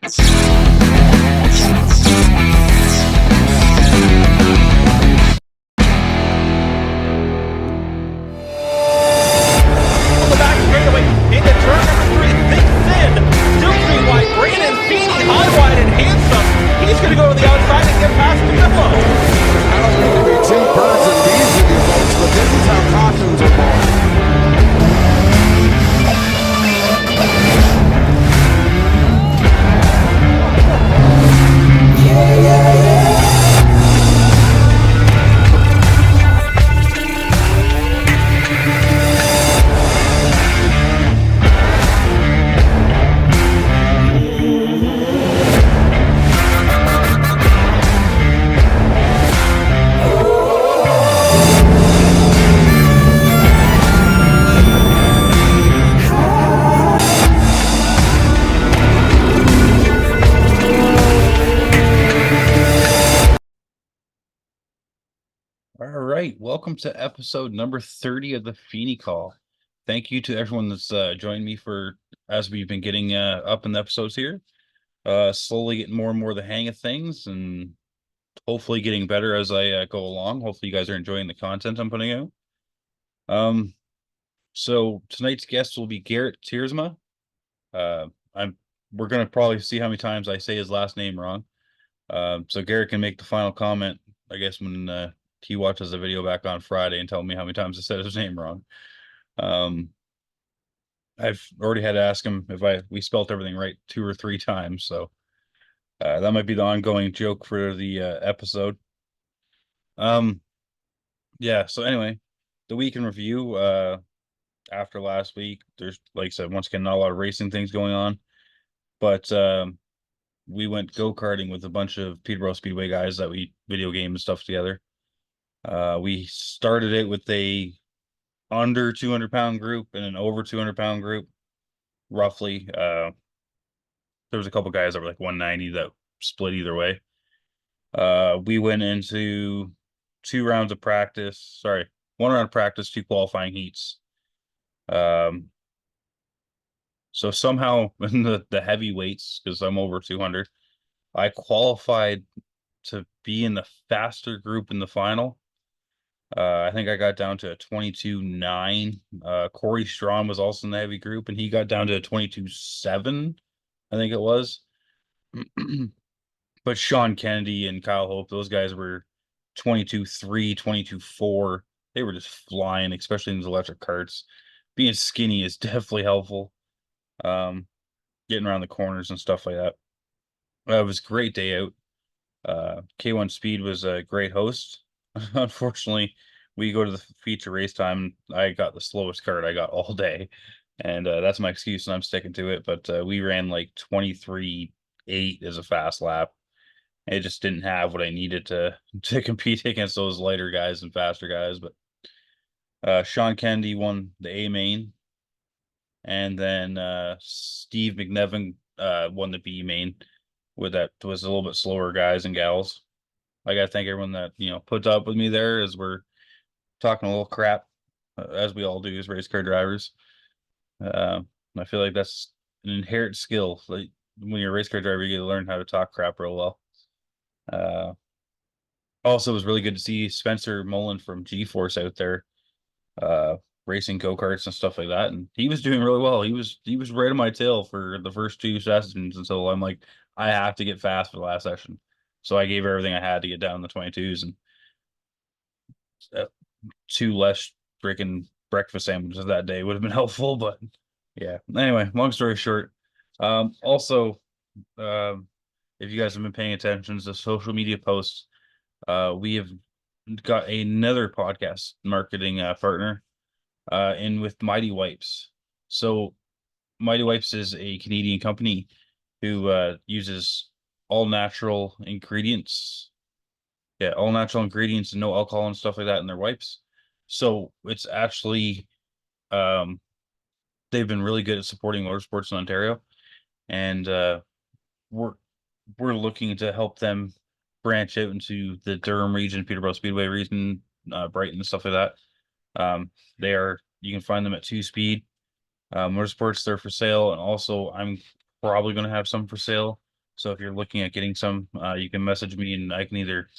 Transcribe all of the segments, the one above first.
On the back straightaway, into turn number 3, thick thin, still 3 wide, Brandon Feeney, high, wide, and handsome. He's going to go to the outside and get past Camillo. I don't mean to be two birds and bees with you folks, but this is how cautions are born. All right, welcome to episode number 30 of the Feeney Call. Thank you to everyone that's joined me as we've been getting up in the episodes here. Slowly getting more and more the hang of things and hopefully getting better as I go along. Hopefully you guys are enjoying the content I'm putting out. So tonight's guest will be Gerrit Tiemersma. We're gonna probably see how many times I say his last name wrong. So Gerrit can make the final comment, I guess, when he watches the video back on Friday and tell me how many times I said his name wrong. I've already had to ask him if we spelt everything right 2 or 3 times, so that might be the ongoing joke for the episode. Yeah, so anyway, the week in review, after last week, there's, like I said, once again, not a lot of racing things going on, but we went go-karting with a bunch of Peterborough Speedway guys that we video game and stuff together. We started it with a under 200-pound group and an over 200-pound group, roughly. There was a couple guys that were like 190 that split either way. We went into 2 rounds of practice. Sorry, 1 round of practice, 2 qualifying heats. So somehow in the heavyweights, because I'm over 200, I qualified to be in the faster group in the final. I think I got down to a 22.9. Corey Strawn was also in the heavy group, and he got down to a 22.7, I think it was. But Sean Kennedy and Kyle Hope, those guys were 22.3, 22.4. They were just flying, especially in the electric karts. Being skinny is definitely helpful. Getting around the corners and stuff like that. It was a great day out. K1 Speed was a great host. Unfortunately, we go to the feature race time. I got the slowest kart I got all day, and that's my excuse, and I'm sticking to it. But we ran like 23.8 as a fast lap. It just didn't have what I needed to compete against those lighter guys and faster guys. But Sean Kennedy won the A main, and then Steve McNevin won the B main. With that was a little bit slower guys and gals. I gotta thank everyone that puts up with me there as we're talking a little crap, as we all do as race car drivers. I feel like that's an inherent skill. Like when you're a race car driver, you get to learn how to talk crap real well. Also, it was really good to see Spencer Mullen from G-Force out there, racing go-karts and stuff like that, and he was doing really well. He was right on my tail for the first 2 sessions until I'm like, I have to get fast for the last session. So I gave everything I had to get down the 22s, and 2 less freaking breakfast sandwiches that day would have been helpful. But yeah, anyway, long story short. Also, if you guys have been paying attention to the social media posts, we have got another podcast marketing partner in with Mighty Wipes. So Mighty Wipes is a Canadian company who uses all natural ingredients. Yeah, all natural ingredients and no alcohol and stuff like that in their wipes. So it's actually they've been really good at supporting motorsports in Ontario, and we're looking to help them branch out into the Durham region, Peterborough Speedway region, Brighton and stuff like that. You can find them at 2 Speed Motorsports. They're for sale, and also I'm probably going to have some for sale So if you're looking at getting some, you can message me and I can either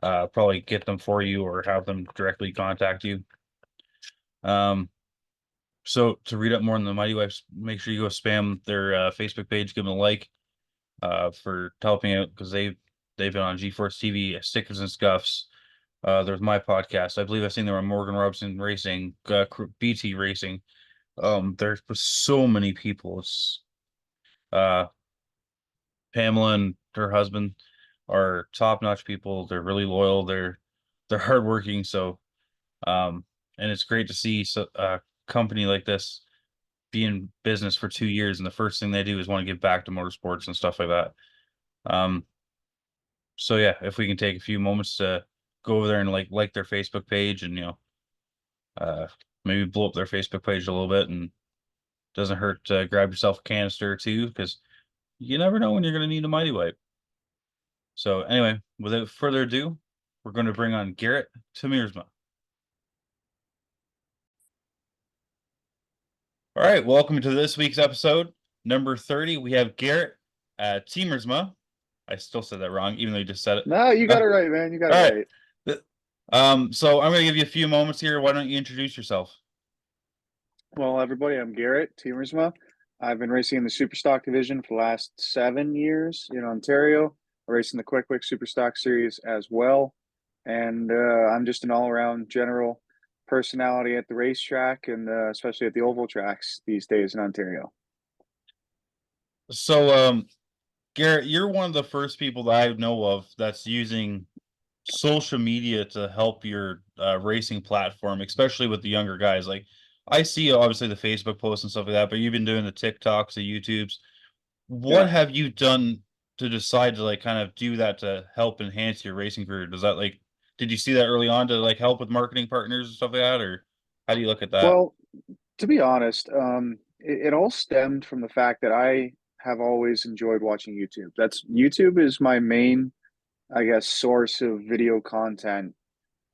probably get them for you or have them directly contact you. So to read up more on the Mighty Wipes, make sure you go spam their Facebook page, give them a like for helping out because they've been on GeForce TV, Stickers and Scuffs. There's my podcast. I believe I've seen them on Morgan Robson Racing, BT Racing. There's so many people. It's uh Pamela and her husband are top-notch people. They're really loyal. They're hardworking. So and it's great to see a company like this be in business for 2 years, and the first thing they do is want to give back to motorsports and stuff like that. Um, so yeah, if we can take a few moments to go over there and like their Facebook page and uh, maybe blow up their Facebook page a little bit, and doesn't hurt to grab yourself a canister or two because you never know when you're going to need a Mighty Wipe. So anyway, without further ado, we're going to bring on Gerrit Tiemersma. All right, welcome to this week's episode, number 30. We have Gerrit Tiemersma. I still said that wrong, even though you just said it. No, you got it right, man. You got All it right. right. So I'm going to give you a few moments here. Why don't you introduce yourself? Well, everybody, I'm Gerrit Tiemersma. I've been racing in the Superstock division for the last 7 years in Ontario. I race in the Quick Superstock series as well. And I'm just an all-around general personality at the racetrack and especially at the oval tracks these days in Ontario. So, Gerrit, you're one of the first people that I know of that's using social media to help your racing platform, especially with the younger guys. Like, I see obviously the Facebook posts and stuff like that, but you've been doing the TikToks, the YouTubes. What Yeah. have you done to decide to kind of do that to help enhance your racing career? Does that did you see that early on to help with marketing partners and stuff like that, or how do you look at that? Well, to be honest, it all stemmed from the fact that I have always enjoyed watching YouTube. YouTube is my main, I guess, source of video content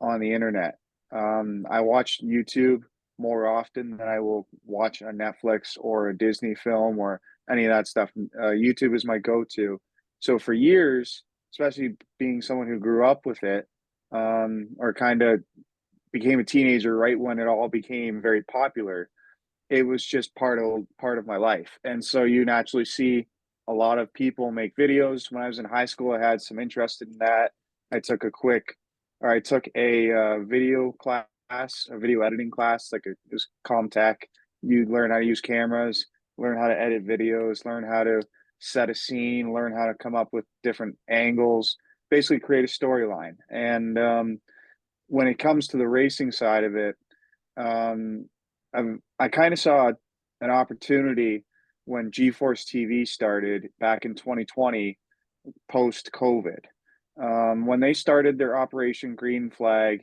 on the internet. I watch YouTube more often than I will watch a Netflix or a Disney film or any of that stuff. YouTube is my go-to. So for years, especially being someone who grew up with it, or kind of became a teenager right when it all became very popular, it was just part of my life. And so you naturally see a lot of people make videos. When I was in high school, I had some interest in that. I took a video class, a video editing class, it was Comtech. You learn how to use cameras, learn how to edit videos, learn how to set a scene, learn how to come up with different angles, basically create a storyline. And when it comes to the racing side of it, um, I kind of saw an opportunity when GeForce TV started back in 2020, post COVID. When they started their Operation Green Flag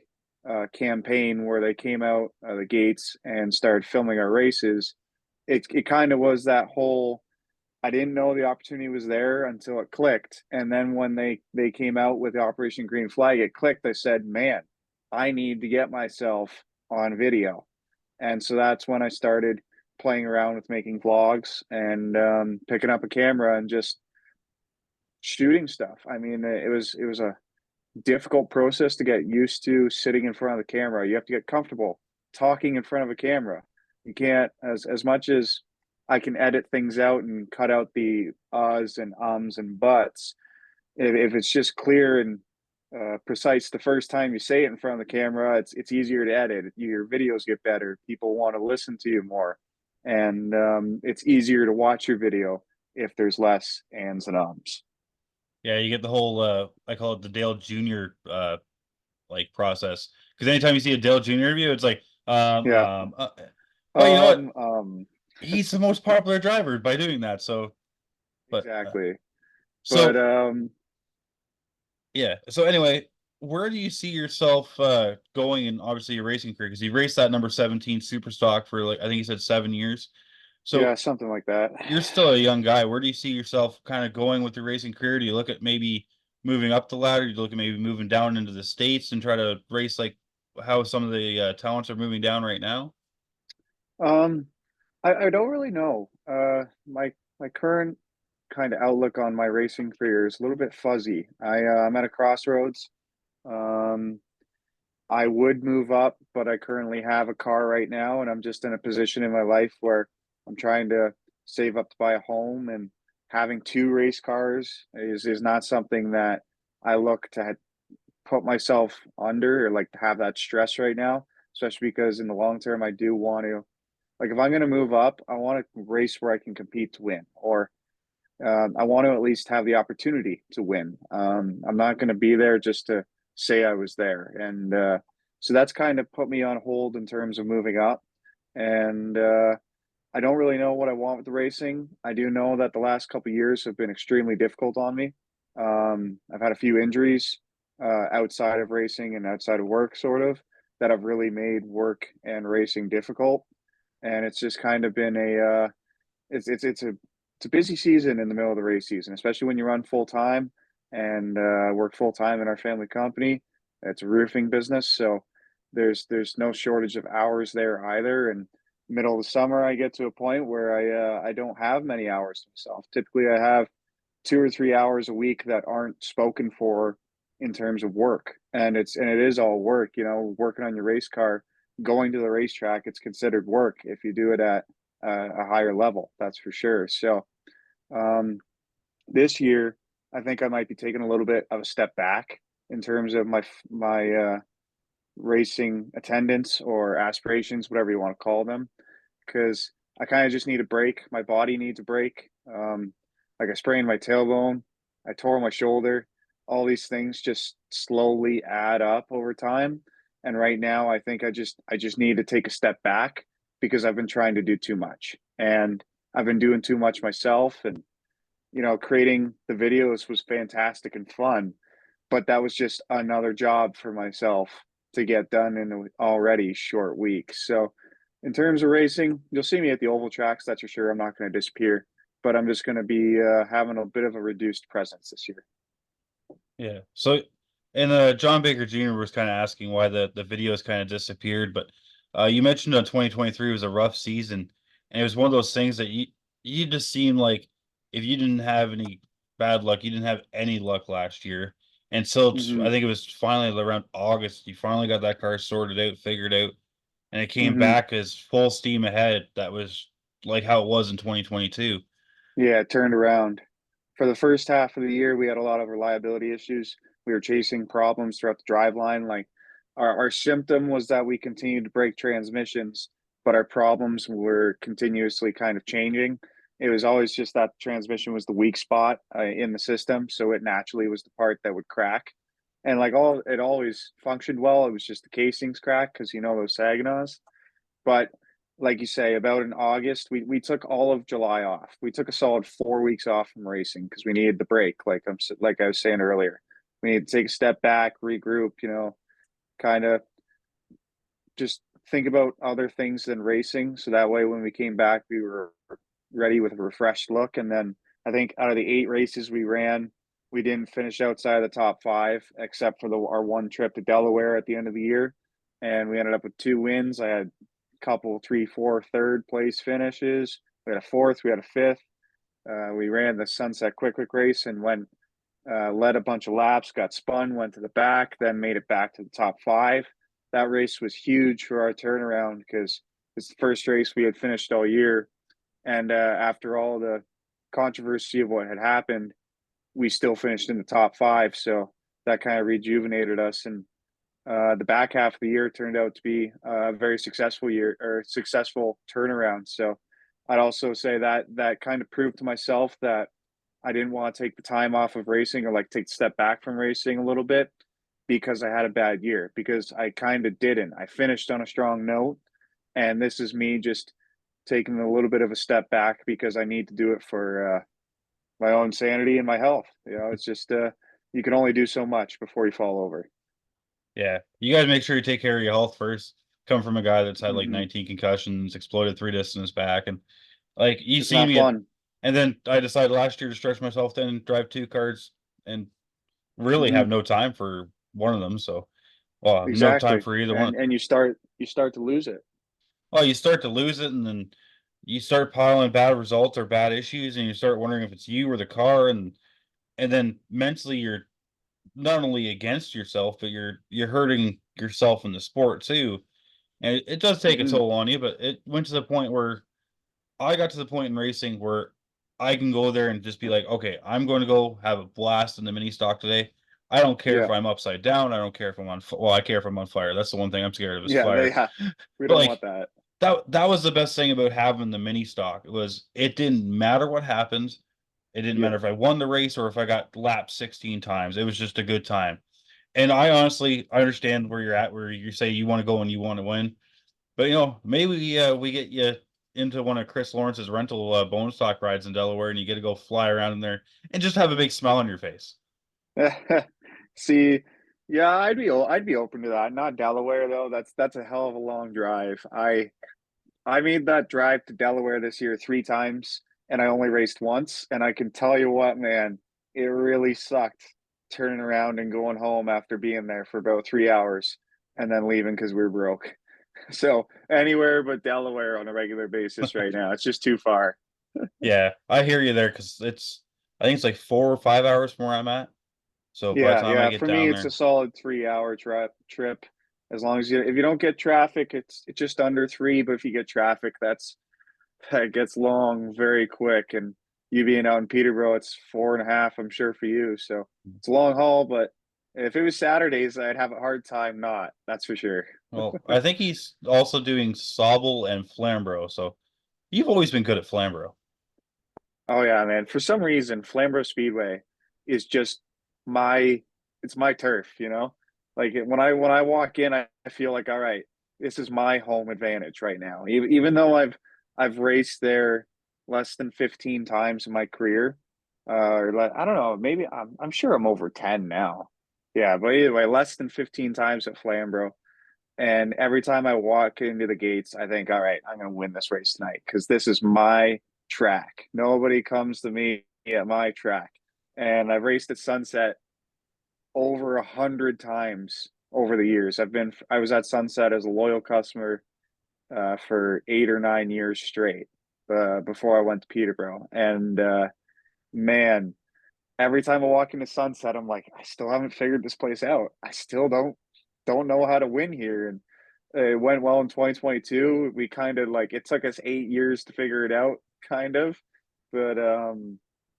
campaign, where they came out the gates and started filming our races, it kind of was that whole. I didn't know the opportunity was there until it clicked, and then when they came out with the Operation Green Flag, it clicked. I said, "Man, I need to get myself on video." And so that's when I started playing around with making vlogs and picking up a camera and just shooting stuff. I mean, it was a difficult process to get used to sitting in front of the camera. You have to get comfortable talking in front of a camera. You can't, as much as I can edit things out and cut out the uhs and ums and buts. If it's just clear and precise the first time you say it in front of the camera, it's easier to edit. Your videos get better. People want to listen to you more, and it's easier to watch your video if there's less ands and ums. Yeah, you get the whole I call it the Dale Jr. Process. Because anytime you see a Dale Jr. review, it's like Yeah. well, you know what? Um. He's the most popular driver by doing that. So, but Exactly. But so yeah. So anyway, where do you see yourself going in obviously your racing career? Because you raced that number 17 super stock for I think you said 7 years. So yeah, something like that. you're still a young guy. Where do you see yourself kind of going with your racing career? Do you look at maybe moving up the ladder? Do you look at maybe moving down into the States and try to race like how some of the talents are moving down right now? Um, I don't really know. My current kind of outlook on my racing career is a little bit fuzzy. I'm at a crossroads. Um, I would move up, but I currently have a car right now, and I'm just in a position in my life where I'm trying to save up to buy a home, and having two race cars is not something that I look to put myself under or like to have that stress right now, especially because in the long term I do want to, like, if I'm going to move up, I want to race where I can compete to win, or I want to at least have the opportunity to win. I'm not going to be there just to say I was there. And so that's kind of put me on hold in terms of moving up. And I don't really know what I want with the racing. I do know that the last couple of years have been extremely difficult on me. I've had a few injuries outside of racing and outside of work, sort of, that have really made work and racing difficult. And it's just kind of been it's a busy season in the middle of the race season, especially when you run full time and work full time in our family company. It's a roofing business, so there's no shortage of hours there either. And middle of the summer, I get to a point where I don't have many hours to myself. Typically, I have 2 or 3 hours a week that aren't spoken for in terms of work, and it is all work. You know, working on your race car, going to the racetrack, it's considered work if you do it at a higher level. That's for sure. So um, this year, I think I might be taking a little bit of a step back in terms of my racing attendance or aspirations, whatever you want to call them, because I kind of just need a break. My body needs a break. Like I sprained my tailbone, I tore my shoulder. All these things just slowly add up over time. And right now, I think I just need to take a step back because I've been trying to do too much, and I've been doing too much myself. And creating the videos was fantastic and fun, but that was just another job for myself to get done in an already short week. So, in terms of racing, you'll see me at the oval tracks, that's for sure. I'm not going to disappear, but I'm just going to be having a bit of a reduced presence this year. Yeah. So, and John Baker Jr. was kind of asking why the videos kind of disappeared, but you mentioned 2023 was a rough season, and it was one of those things that you just seemed like if you didn't have any bad luck, you didn't have any luck last year. And so I Hmm. think it was finally around August, you finally got that car sorted out, figured out, and it came Hmm. back as full steam ahead. That was like how it was in 2022. Yeah, it turned around. For the first half of the year, we had a lot of reliability issues. We were chasing problems throughout the drive line. Like our symptom was that we continued to break transmissions, but our problems were continuously kind of changing. It was always just that the transmission was the weak spot in the system, so it naturally was the part that would crack. And like it always functioned well. It was just the casings crack because those Saginahs. But like you say, about in August, we took all of July off. We took a solid 4 weeks off from racing because we needed the break. Like I was saying earlier, we need to take a step back, regroup. Kind of just think about other things than racing. So that way, when we came back, we were ready with a refreshed look. And then I think out of the 8 races we ran, we didn't finish outside of the top five, except for our one trip to Delaware at the end of the year. And we ended up with 2 wins. I had couple three, four, third place finishes. We had a fourth, we had a fifth. We ran the Sunset Quick race and went led a bunch of laps, got spun, went to the back, then made it back to the top five. That race was huge for our turnaround because it's the first race we had finished all year. And after all the controversy of what had happened, we still finished in the top five. So that kind of rejuvenated us. And the back half of the year turned out to be a very successful year or successful turnaround. So I'd also say that that kind of proved to myself that I didn't want to take the time off of racing or like take a step back from racing a little bit because I had a bad year, because I kind of didn't. I finished on a strong note, and this is me just taking a little bit of a step back because I need to do it for my own sanity and my health. It's just you can only do so much before you fall over. Yeah, you gotta make sure you take care of your health first. Come from a guy that's had like Hmm. 19 concussions, exploded 3 discs in his back, and like you It's see not me at, fun. and then I decided last year to stretch myself thin and drive 2 cars and really have Hmm. no time for one of them. So, well, no time Exactly. for either one. And you start to lose it. Well, you start to lose it, and then you start piling bad results or bad issues, and you start wondering if it's you or the car, and then mentally you're not only against yourself, but you're hurting yourself in the sport too. And it does take a Hmm. toll on you, but it went to the point where I got to the point in racing where I can go there and just be like, okay, I'm going to go have a blast in the mini stock today. I don't care if Yeah, I'm upside down. I don't care if I'm on. Well, I care if I'm on fire. That's the one thing I'm scared of is yeah, fire. we But don't want like that. that was the best thing about having the mini stock was it didn't matter what happened. It didn't Yeah. matter if I won the race or if I got lapped 16 times. It was just a good time. And I honestly I understand where you're at, where you say you want to go and you want to win. But maybe we get you into one of Chris Lawrence's rental bone stock rides in Delaware, and you get to go fly around in there and just have a big smile on your face. See, yeah, I'd be open to that. Not Delaware though. That's a hell of a long drive. I made that drive to Delaware this year 3 times, and I only raced once. And I can tell you what, man, it really sucked turning around and going home after being there for about 3 hours and then leaving because we were broke. So anywhere but Delaware on a regular basis right now. It's just too far. Yeah, I hear you there because I think it's like 4 or 5 hours from where I'm at. So by the Yeah, time I yeah. get For me, down it's a there, solid 3 hour trip. As long as if you don't get traffic, it's just under three. But if you get traffic, that gets long very quick. And you being out in Peterborough, it's 4.5, I'm sure, for you. So it's a long haul, but if it was Saturdays, I'd have a hard time not, that's for sure. well, I think he's also doing Sobel and Flamborough. So you've always been good at Flamborough. Oh yeah, man. For some reason, Flamborough Speedway is just my it's my turf, you know? Like when I walk in, I feel like, all right, this is my home advantage right now. Even though I've raced there less than 15 times in my career. I don't know, maybe I'm sure I'm over 10 now. Yeah, but either way, less than 15 times at Flamborough. And every time I walk into the gates, I think, all right, I'm going to win this race tonight because this is my track. Nobody comes to me at my track. And I've raced at Sunset over 100 times over the years. I was at Sunset as a loyal customer for 8 or 9 years straight before I went to Peterborough. And man, every time I walk into Sunset, I'm like, I still haven't figured this place out. I still don't know how to win here. And it went well in 2022. We kind of like it took us 8 years to figure it out, kind of. But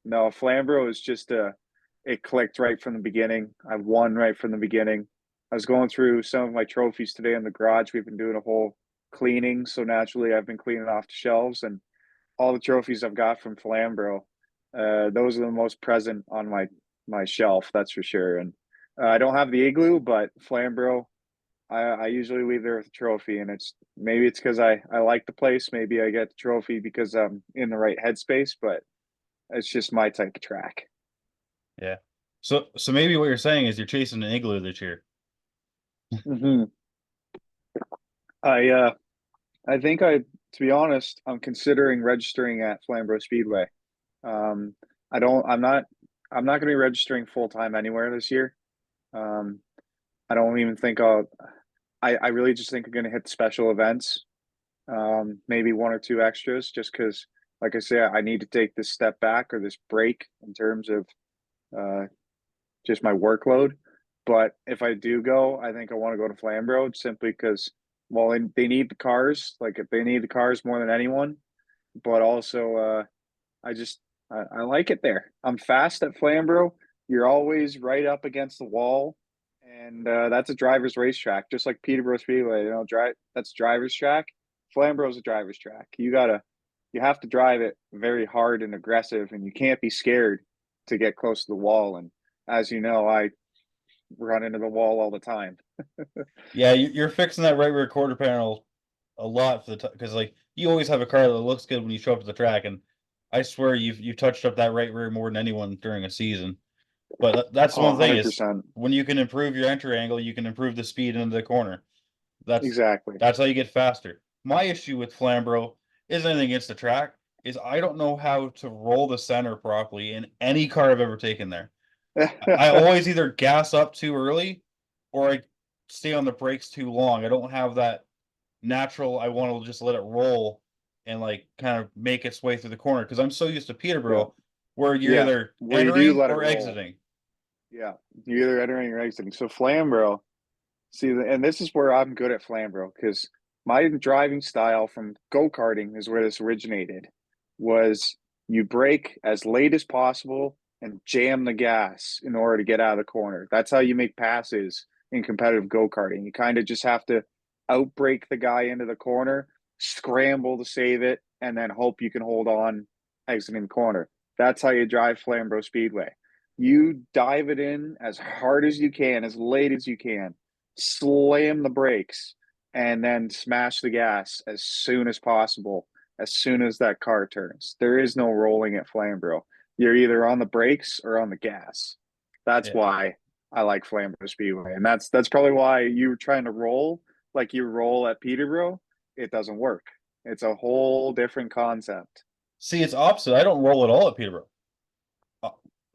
no, Flamborough is just it clicked right from the beginning. I won right from the beginning. I was going through some of my trophies today in the garage. We've been doing a whole cleaning, so naturally I've been cleaning off the shelves and all the trophies I've got from Flamborough. Those are the most present on my shelf, that's for sure. And I don't have the igloo, but Flamborough, I usually leave there with a trophy, and it's because I like the place. Maybe I get the trophy because I'm in the right headspace, but it's just my type of track. Yeah. So maybe what you're saying is you're chasing an igloo this year. Hmm. I uh I think to be honest, I'm considering registering at Flamborough Speedway. Um, I don't. I'm not going to be registering full time anywhere this year. Um, I don't even think I really just think I'm going to hit special events. Maybe one or two extras, just because, like I say, I need to take this step back or this break in terms of uh, just my workload. But if I do go, I think I want to go to Flamborough simply because, well, they need the cars. Like they need the cars more than anyone. But also, I just I like it there. I'm fast at Flamborough. You're always right up against the wall, and that's a driver's racetrack, just like Peterborough Speedway. That's driver's track. Flamborough's a driver's track. You have to drive it very hard and aggressive, and you can't be scared to get close to the wall. And as you know, I run into the wall all the time. Yeah, you're fixing that right rear quarter panel a lot for the because like you always have a car that looks good when you show up to the track, and I swear you've touched up that right rear more than anyone during a season. But that's the Oh, one thing is 100%. when you can improve your entry angle, you can improve the speed into the corner. That's Exactly. that's how you get faster. My issue with Flamborough isn't anything against the track, is I don't know how to roll the center properly in any car I've ever taken there. I always either gas up too early or I stay on the brakes too long. I don't have that natural, I want to just let it roll and like kind of make its way through the corner. Because I'm so used to Peterborough, Yeah. where you're Yeah. either Where you do entering let it or roll. exiting. Yeah. You're either entering or exiting. So Flamborough, see, and this is where I'm good at Flamborough because my driving style from go-karting is where this originated, was you brake as late as possible and jam the gas in order to get out of the corner. That's how you make passes in competitive go-karting. You kind of just have to outbrake the guy into the corner, scramble to save it, and then hope you can hold on exiting the corner. That's how you drive Flamborough Speedway. You dive it in as hard as you can, as late as you can, slam the brakes, and then smash the gas as soon as possible, as soon as that car turns. There is no rolling at Flamborough. You're either on the brakes or on the gas. That's Yeah. why I like Flamborough Speedway. And that's probably why you were trying to roll like you roll at Peterborough. It doesn't work. It's a whole different concept. See, it's opposite. I don't roll at all at Peterborough.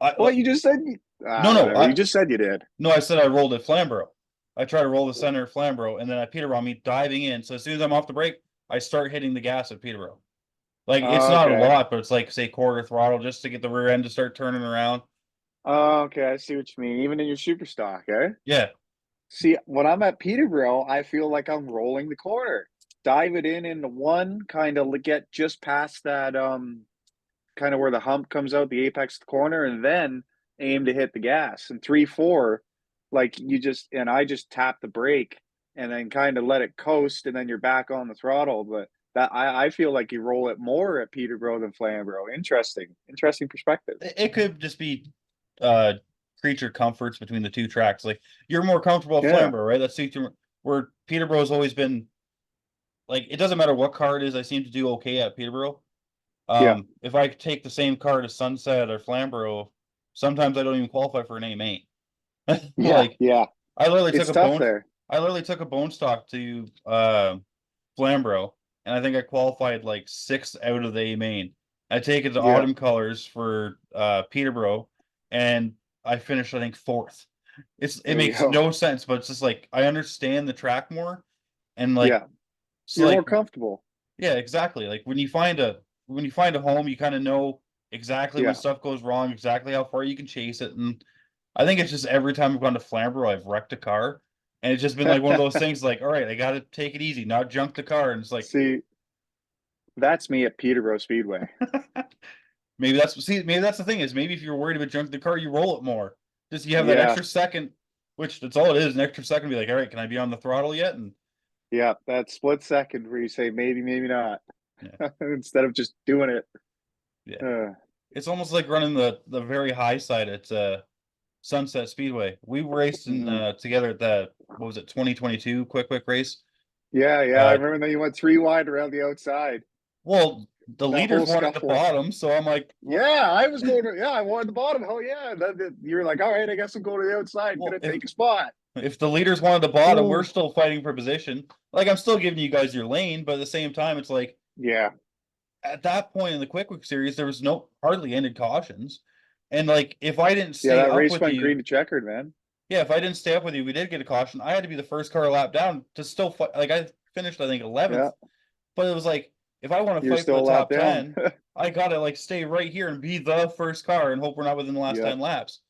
Uh, Well, you just said no, whatever. You just said you did. no, I said I rolled at Flamborough. I try to roll the center of Flamborough, and then at Peterborough, I'm diving in. So as soon as I'm off the brake, I start hitting the gas at Peterborough. Like it's not a Okay. lot, but it's like say quarter throttle just to get the rear end to start turning around. Okay, I see what you mean. Even in your super stock, eh? Yeah, See, when I'm at Peterborough, I feel like I'm rolling the corner. Dive it in into one, kind of get just past that kind of where the hump comes out, the apex of the corner, and then aim to hit the gas. And 3-4, like you just and I just tap the brake and then kind of let it coast, and then you're back on the throttle. But that I feel like you roll it more at Peterborough than Flamborough. Interesting perspective. it could just be uh creature comforts between the two tracks. Like you're more comfortable at Yeah, Flamborough, right? That's where Peterborough's always been like it doesn't matter what car it is, I seem to do okay at Peterborough. yeah, If I take the same car to Sunset or Flamborough, sometimes I don't even qualify for an A main. yeah, Like yeah. I literally took It's a tough bone there. I literally took a bone stock to Flamborough, and I think I qualified like sixth out of the A main. I take it to Yeah, autumn colors for Peterborough, and I finished I think fourth. It there you makes go. no sense, but it's just like I understand the track more, and like Yeah, so you're more like comfortable. yeah, exactly. Like when you find a home, you kind of know exactly when Yeah. stuff goes wrong, exactly how far you can chase it. And I think it's just every time I've gone to Flamborough, I've wrecked a car. And it's just been like one of those things like, all right, I gotta take it easy, not junk the car. And it's like See, that's me at Peterborough Speedway. maybe that's the thing is maybe if you're worried about junk the car, you roll it more. Just you have that Yeah, extra second, which that's all it is, an extra second to be like, all right, can I be on the throttle yet? And yeah, that split second where you say maybe, maybe not, yeah, instead of just doing it. yeah. Uh, It's almost like running the very high side at Sunset Speedway. We raced in mhm. together at the what was it 2022 quick race. Yeah, yeah, I Uh, remember that you went 3 wide around the outside. well, the That leaders whole wanted the scuffle. bottom, so I'm like, Yeah, I was going to. Yeah, I wanted the bottom. Oh yeah, you were like, all right, I guess I'm going to the outside. well, Gonna take a spot. if the leaders wanted the bottom, we're Oh, still fighting for position. Like I'm still giving you guys your lane, but at the same time, it's like yeah, at that point in the quick series, there was no hardly ended cautions, and like if I didn't yeah. stay That up race with went you. green to checkered, man. Yeah, if I didn't stay up with you, we did get a caution. I had to be the first car lap down to still fight. Like I finished, I think 11th, Yeah, but it was like if I want to you're fight for the still a lap top down. 10, I gotta like stay right here and be the first car and hope we're not within the last Yeah, 10 laps.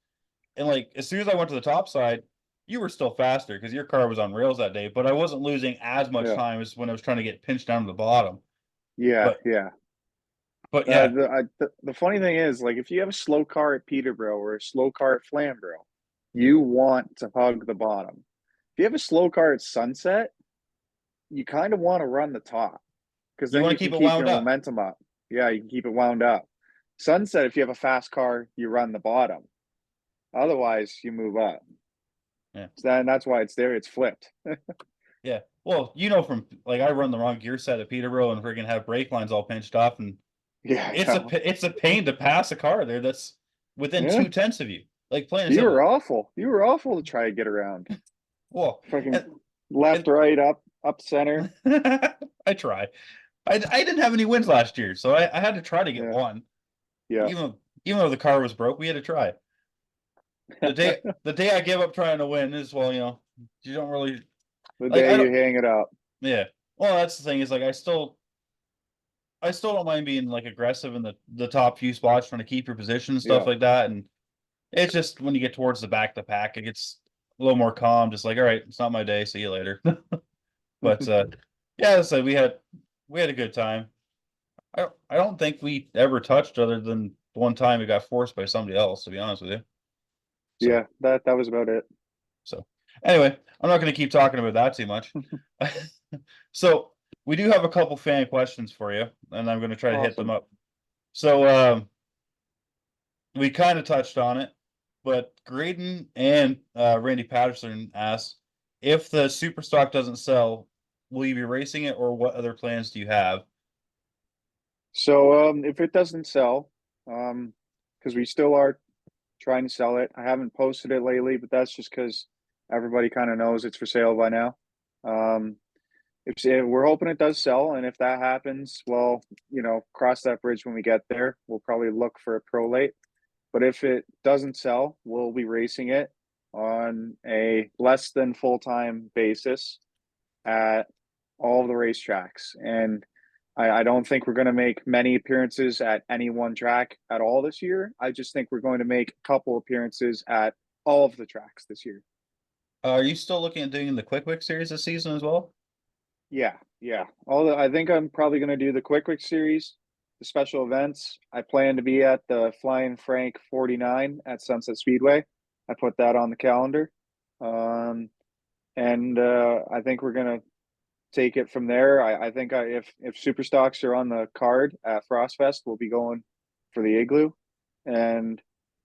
And like as soon as I went to the top side, you were still faster because your car was on rails that day, but I wasn't losing as much yeah, time as when I was trying to get pinched down to the bottom. yeah, But yeah. but yeah, The funny thing is, like, if you have a slow car at Peterborough or a slow car at Flamborough, you want to hug the bottom. If you have a slow car at Sunset, you kind of want to run the top because you then want you to keep can it keep wound your up. momentum up. Yeah, you can keep it wound up. Sunset, if you have a fast car, you run the bottom. Otherwise, you move up. Yeah. So that's why it's there. It's flipped. Yeah. Well, from like I run the wrong gear set at Peterborough and friggin' have brake lines all pinched off and Yeah, I know. it's a pain to pass a car there that's within Yeah, 2/10 of you. Like plain and you were simple. awful. You were awful to try to get around. Well, Fucking and, left, and right, up, center. I try. I didn't have any wins last year, so I had to try to get Yeah, one. yeah. Even though the car was broke, we had to try. The day I gave up trying to win is well, you don't really. The Like I day you don't. hang it up. Yeah. Well, that's the thing is like I still. I still don't mind being like aggressive in the top few spots, trying to keep your position and stuff Yeah. like that. And it's just when you get towards the back of the pack, it gets a little more calm. Just like, all right, it's not my day. See you later. But yeah, so we had a good time. I don't think we ever touched other than one time it got forced by somebody else, to be honest with you. So Yeah, that was about it. so anyway, I'm not going to keep talking about that too much. So we do have a couple fan questions for you, and I'm going to try to hit them Awesome. up. So we kind of touched on it, but Graydon and Randy Patterson asked if the super stock doesn't sell, will you be racing it, or what other plans do you have? So if it doesn't sell, because we still are trying to sell it. I haven't posted it lately, but that's just because everybody kind of knows it's for sale by now. Um, if we're hoping it does sell, and if that happens, well, cross that bridge when we get there. We'll probably look for a pro late. But if it doesn't sell, we'll be racing it on a less than full time basis at all of the racetracks. And I don't think we're going to make many appearances at any one track at all this year. I just think we're going to make a couple appearances at all of the tracks this year. Are you still looking at doing the Quick Wick series this season as well? Yeah, yeah. I think I'm probably going to do the Quick series, the special events. I plan to be at the Flying Frank 49 at Sunset Speedway. I put that on the calendar. And I think we're going to take it from there. I think if super stocks are on the card at Frostfest, we'll be going for the Igloo. And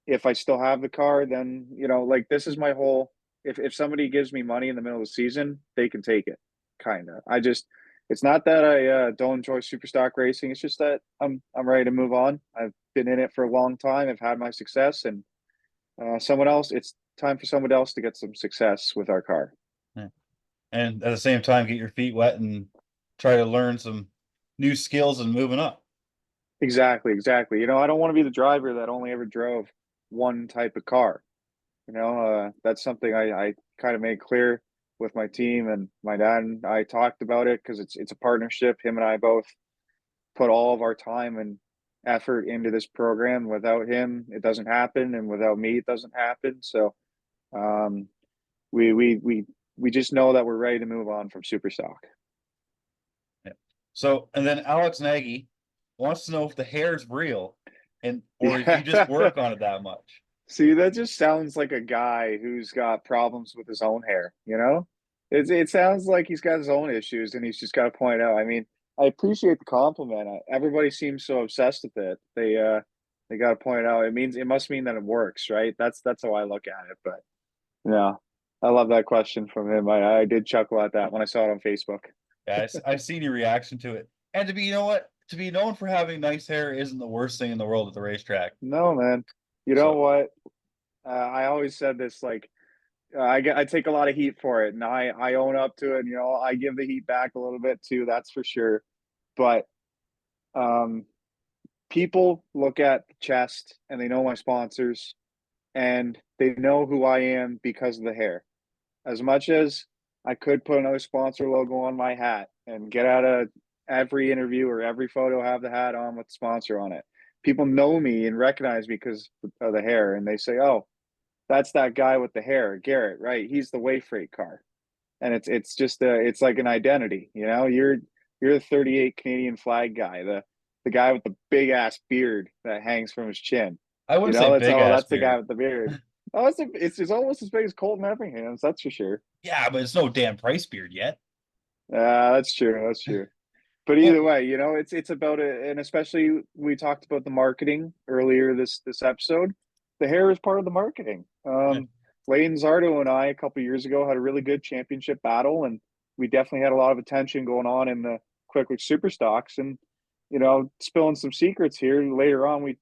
if I still have the car, then like this is my whole. If somebody gives me money in the middle of the season, they can take it. Kind of. It's not that I don't enjoy super stock racing. It's just that I'm ready to move on. I've been in it for a long time. I've had my success, and someone else. It's time for someone else to get some success with our car. Yeah. And at the same time, get your feet wet and try to learn some new skills and moving up. Exactly, exactly. I don't want to be the driver that only ever drove one type of car. That's something I kind of made clear with my team, and my dad and I talked about it because it's a partnership. Him and I both put all of our time and effort into this program. Without him, it doesn't happen, and without me, it doesn't happen. So, um, we just know that we're ready to move on from Superstock. Yeah. So, and then Alex Nagy wants to know if the hair's real, or if you just Yeah. work on it that much. See, that just sounds like a guy who's got problems with his own hair, It sounds like he's got his own issues and he's just got to point out. I mean, I appreciate the compliment. Everybody seems so obsessed with it. They got to point out. It must mean that it works, right? That's how I look at it. But yeah, I love that question from him. I did chuckle at that when I saw it on Facebook. Yeah, I've seen your reaction to it. And you know what? To be known for having nice hair isn't the worst thing in the world at the racetrack. No, man. You know So, what? I always said this like I take a lot of heat for it, and I own up to it. I give the heat back a little bit too. That's for sure. But um, people look at the chest and they know my sponsors, and they know who I am because of the hair. As much as I could put another sponsor logo on my hat and get out of every interview or every photo, have the hat on with the sponsor on it. People know me and recognize me because of the hair, and they say, "Oh, that's that guy with the hair, Gerrit, right? He's the Way Freight car." And it's just it's like an identity, You're the 38 Canadian flag guy, the guy with the big ass beard that hangs from his chin. I wouldn't say It's big ass that's the guy beard. with the beard. Oh, it's almost as big as Colton Effingham's, that's for sure. Yeah, but it's no damn price beard yet. That's true. That's true. But And either way, it's about it, and especially we talked about the marketing earlier this episode. The hair is part of the marketing. yeah, Layton Zardo and I a couple years ago had a really good championship battle, and we definitely had a lot of attention going on in the Quick super stocks. And spilling some secrets here later on,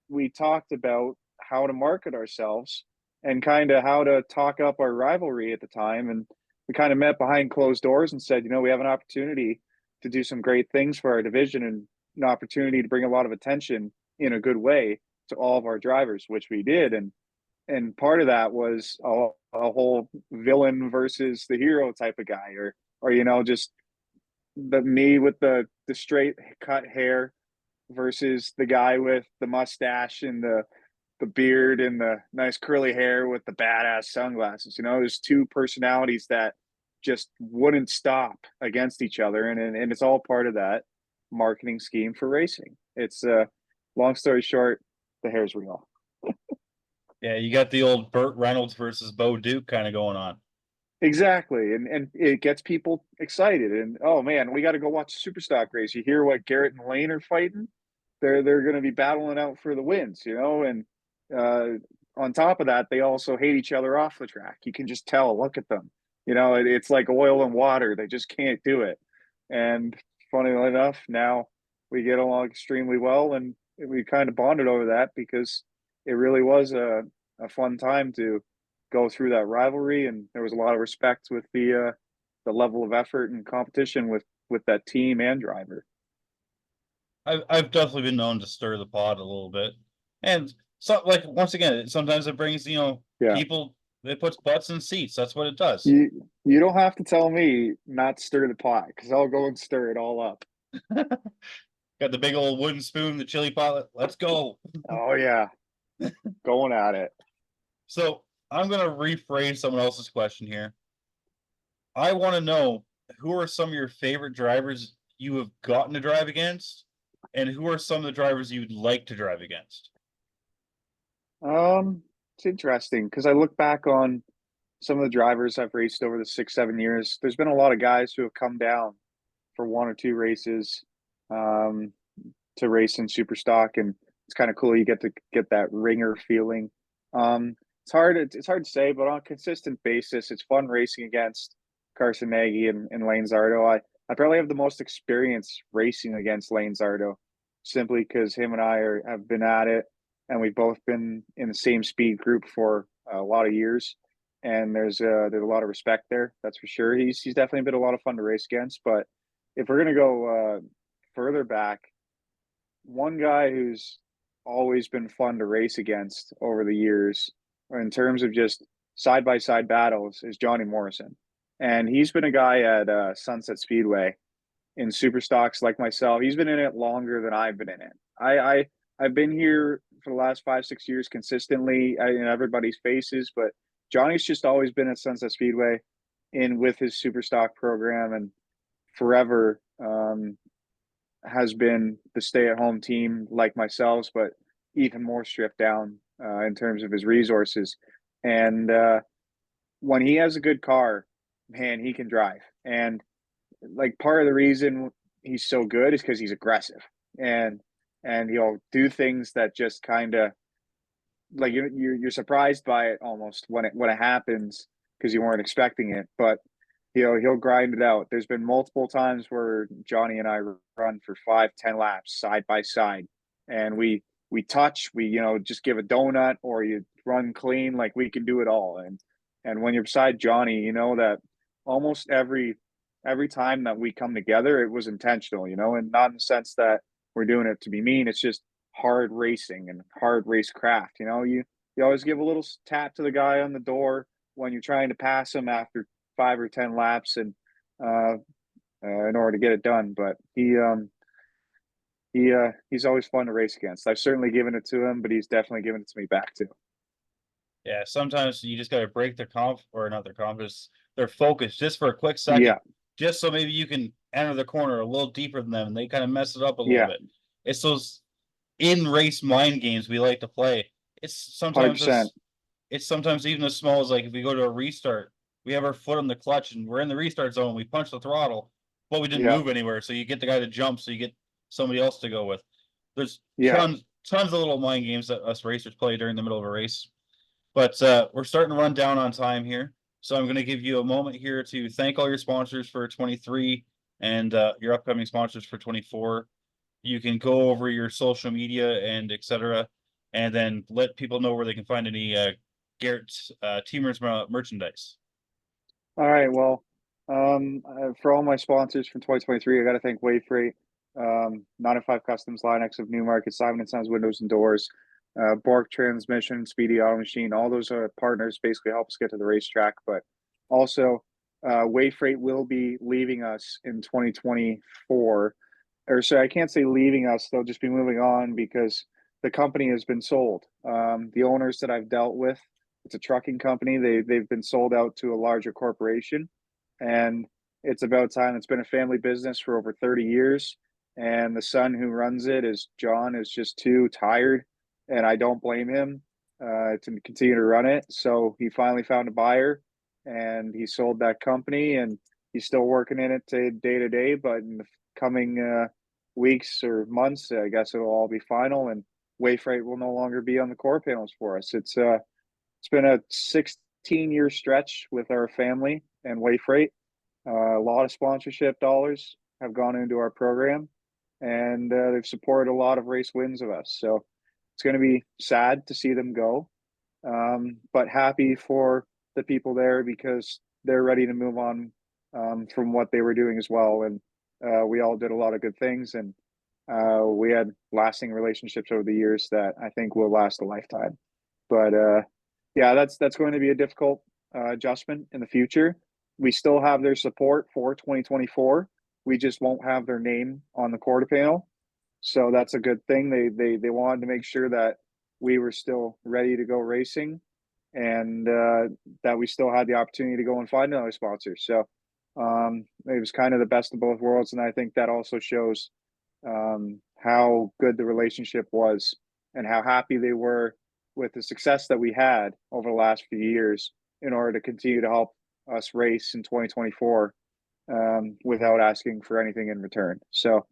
we talked about how to market ourselves and kind of how to talk up our rivalry at the time, and we kind of met behind closed doors and said, we have an opportunity to do some great things for our division and an opportunity to bring a lot of attention in a good way to all of our drivers, which we did. And part of that was a whole villain versus the hero type of guy, or just the me with the straight cut hair versus the guy with the mustache and the beard and the nice curly hair with the badass sunglasses. You know, there's two personalities that just wouldn't stop against each other, and it's all part of that marketing scheme for racing. It's long story short, the hair's real. Yeah, you got the old Burt Reynolds versus Bo Duke kind of going on. Exactly, and it gets people excited. And oh man, we got to go watch the Superstock race. You hear what Gerrit and Lane are fighting? They're going to be battling out for the wins, you know. And on top of that, they also hate each other off the track. You can just tell. Look at them, you know. It's like oil and water. They just can't do it. And funny enough, now we get along extremely well, and we kind of bonded over that because it really was a fun time to go through that rivalry, and there was a lot of respect with the level of effort and competition with that team and driver. I've definitely been known to stir the pot a little bit, and so like once again, sometimes it brings Yeah, people. It puts butts in seats. That's what it does. you don't have to tell me not stir the pot because I'll go and stir it all up. Got the big old wooden spoon, the chili pot. Let's go. Oh yeah, going at it. So I'm gonna rephrase someone else's question here. I want to know who are some of your favorite drivers you have gotten to drive against, and who are some of the drivers you'd like to drive against? It's interesting because I look back on some of the drivers I've raced over the 6, 7 years. There's been a lot of guys who have come down for one or two races um, to race in super stock, and it's kind of cool. You get to get that ringer feeling. It's hard to say, but on a consistent basis, it's fun racing against Carson Nagy and Lane Zardo. I probably have the most experience racing against Lane Zardo, simply because him and have been at it, and we've both been in the same speed group for a lot of years. And there's a lot of respect there, that's for sure. He's definitely been a lot of fun to race against. But if we're gonna go further back, one guy who's always been fun to race against over the years, in terms of just side by side battles, is Johnny Morrison, and he's been a guy at Sunset Speedway in super stocks like myself. He's been in it longer than I've been in it. I've been here for the last 5, 6 years consistently in everybody's faces, but Johnny's just always been at Sunset Speedway in with his super stock program, and forever has been the stay-at-home team like myself, but even more stripped down in terms of his resources. And when he has a good car, man, he can drive. And like part of the reason he's so good is because he's aggressive, and he'll do things that just kind of like you're surprised by it almost when it happens because you weren't expecting it. But he'll grind it out. There's been multiple times where Johnny and I run for 5, 10 laps side by side, and we touch, we just give a donut, or you run clean. Like, we can do it all. And when you're beside Johnny, you know that almost every time that we come together, it was intentional, and not in the sense that we're doing it to be mean. It's just hard racing and hard race craft. You always give a little tap to the guy on the door when you're trying to pass him after 5 or 10 laps, and in order to get it done. But he's always fun to race against. I've certainly given it to him, but he's definitely given it to me back too. Yeah, sometimes you just got to break their confidence, their focus just for a quick second, Yeah, just so maybe you can enter the corner a little deeper than them, and they kind of mess it up a little yeah, bit. It's those in race mind games we like to play. It's 100%. sometimes even as small as, like, if we go to a restart, we have our foot on the clutch and we're in the restart zone, we punch the throttle, but we didn't Yeah, move anywhere. So you get the guy to jump, so you get somebody else to go with. There's yeah. tons of little mind games that us racers play during the middle of a race. But we're starting to run down on time here. So I'm going to give you a moment here to thank all your sponsors for 23 and your upcoming sponsors for 24. You can go over your social media and etc., and then let people know where they can find any Gerrit Tiemersma merchandise. All right. Well, for all my sponsors from 2023, I got to thank Wayfreight, 905 Customs, Linex of Newmarket, Simon & Sons Windows and Doors, Bork Transmission, Speedy Auto Machine. All those partners basically help us get to the racetrack. But also Way Freight will be leaving us in 2024. Or sorry, I can't say leaving us. They'll just be moving on because the company has been sold. The owners that I've dealt with, it's a trucking company. They've been sold out to a larger corporation, and it's about time. It's been a family business for over 30 years, and the son who runs it is John is just too tired, and I don't blame him to continue to run it. So he finally found a buyer, and he sold that company, and he's still working in it day to day. But in the coming weeks or months, I guess it'll all be final, and Way Freight will no longer be on the core panels for us. It's been a 16-year stretch with our family and Way Freight. A lot of sponsorship dollars have gone into our program, and they've supported a lot of race wins of us. So it's going to be sad to see them go, but happy for the people there because they're ready to move on from what they were doing as well. And we all did a lot of good things, and we had lasting relationships over the years that I think will last a lifetime. But yeah, that's going to be a difficult adjustment in the future. We still have their support for 2024. We just won't have their name on the quarter panel, so that's a good thing. They wanted to make sure that we were still ready to go racing, and that we still had the opportunity to go and find another sponsor. So it was kind of the best of both worlds, and I think that also shows how good the relationship was and how happy they were with the success that we had over the last few years in order to continue to help us race in 2024 without asking for anything in return. So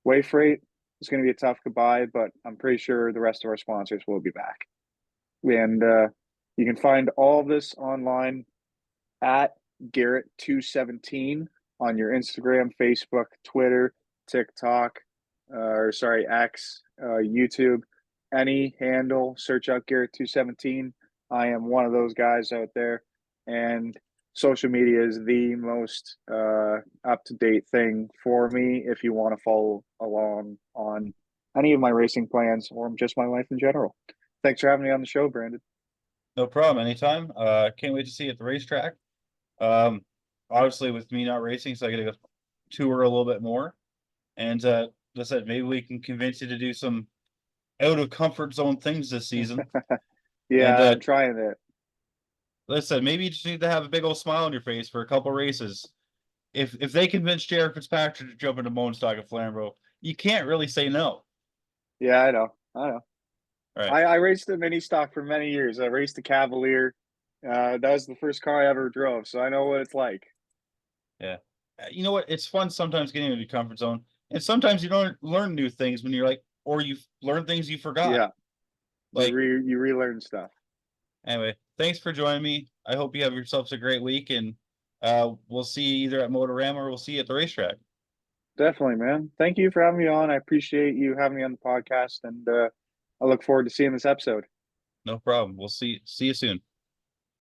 Way Freight is going to be a tough goodbye, but I'm pretty sure the rest of our sponsors will be back. And you can find all of this online at Gerrit 217 on your Instagram, Facebook, Twitter, TikTok, X, YouTube, any handle, search out Gerrit 217. I am one of those guys out there, and social media is the most up-to-date thing for me if you want to follow along on any of my racing plans or just my life in general. Thanks for having me on the show, Brandon. No problem. Anytime. Can't wait to see you at the racetrack. Obviously with me not racing, so I get to tour a little bit more. And like I said, maybe we can convince you to do some out of comfort zone things this season. Yeah, and, I'm trying that. Listen, maybe you just need to have a big old smile on your face for a couple races. If they convince Jared Fitzpatrick to jump into Moonstock at Flamborough, you can't really say no. Yeah, I know. Right. I raced a mini stock for many years. I raced a Cavalier. That was the first car I ever drove, so I know what it's like. Yeah. You know what? It's fun sometimes getting into your comfort zone, and sometimes you don't learn new things when you're like, or you learn things you forgot. Yeah, like you relearn stuff. Anyway, thanks for joining me. I hope you have yourselves a great week, and we'll see you either at Motorama or we'll see you at the racetrack. Definitely, man. Thank you for having me on. I appreciate you having me on the podcast, and I look forward to seeing this episode. No problem. We'll see you soon.